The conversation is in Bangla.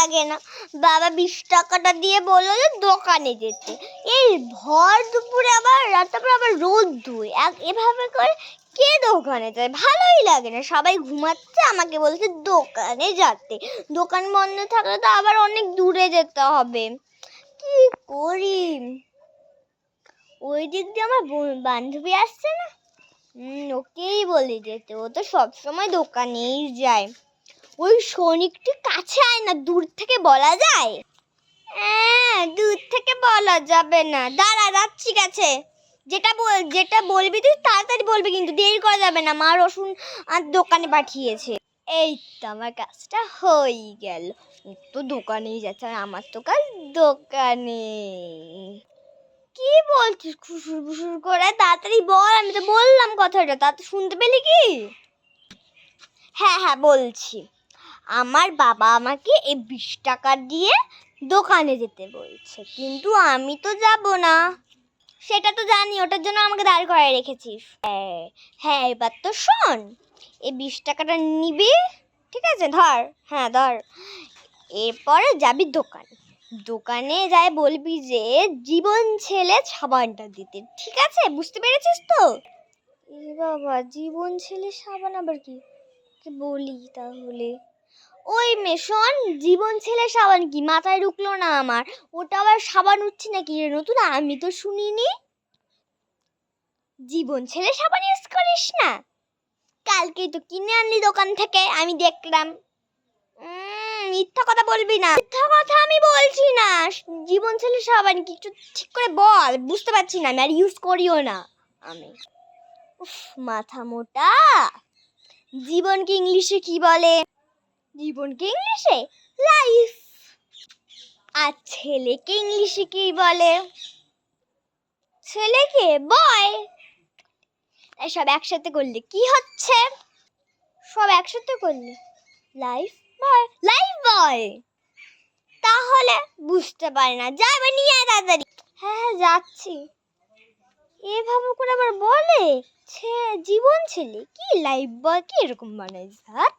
লাগে না। বাবা 20 টাকাটা দিয়ে বললো যে দোকানে যেতে। এই ভর দুপুরে আবার রাতটা আবার রোদ্দুর, এভাবে করে কে দোকানে যায়? ভালোই লাগে না। সবাই ঘুমাচ্ছে, আমাকে বলছে দোকানে যেতে। দোকান বন্ধ থাকলে তো আবার অনেক দূরে যেতে হবে। কি করি? ওই দিক দিয়ে আমার বান্ধবী আসছে না, ওকেই বলি যেতে। ও তো সবসময় দোকানেই যায়। ওই সৈনিকটি কাছে আয় না, দূর থেকে বলা যায়? দূর থেকে বলা যাবে না। দাঁড়া, যাচ্ছি কাছে। যেটা বলবি তুই তাড়াতাড়ি বলবি, কিন্তু দেরি করা যাবে না। মা রসুন আর দোকানে পাঠিয়েছে। এই তো আমার কাজটা হয়ে গেল। তো দোকানেই যাচ্ছে, আর আমার তো কাজ দোকানে। কি বলছিস খুশুর বুসুর করে? তাড়াতাড়ি বল, আমি তো বললাম কথাটা, তা তো শুনতে পেলি কি? হ্যাঁ বলছি। আমার বাবা আমাকে এই 20 টাকা দিয়ে দোকানে যেতে বলছে, কিন্তু আমি তো যাব না। সেটা তো জানি, ওটার জন্য আমাকে দাঁড় করায় রেখেছিস। হ্যাঁ এবার তো শোন, এই 20 টাকাটা নিবি, ঠিক আছে? ধর, হ্যাঁ ধর। এরপরে যাবি দোকানে যাই বলবি যে জীবন ছেলে সাবানটা দিতে, ঠিক আছে? বুঝতে পেরেছিস তো? এ বাবা, জীবন ছেলে সাবান আবার কি? বলি তাহলে। ওই মেশন, জীবন ছেলে সাবান কি মাথায় ঢুকলো না আমার। ওটা আবার সাবান উঠছে নাকি রে নতুন? আমি তো শুনিনি। জীবন ছেলে সাবান ইউজ করিস না? কালকেই তো কিনে আনলি দোকান থেকে, আমি দেখলাম। মিথ্যা কথা বলবি না। মিথ্যা কথা আমি বলছি না। জীবন ছেলে সাবান কি একটু ঠিক করে বল, বুঝতে পারছি না আমি, আর ইউজ করিও না আমি। উফ, মাথা মোটা। জীবনকে ইংলিশে কি বলে? জীবনকে ইংলিশে লাইফ। আর ছেলেকে ইংলিশে কি বলে? ছেলেকে বয়। সব একসাথে করলে কি হচ্ছে? সব একসাথে করলে লাইফ বয়, লাইফ বয়। তাহলে বুঝতে পারি না, যা এবার নিয়ে আয় তাড়াতাড়ি। হ্যাঁ যাচ্ছি। এভাবে করে আবার বলে জীবন ছেলে কি লাইফ বয়, কি এরকম বানাই স্যার?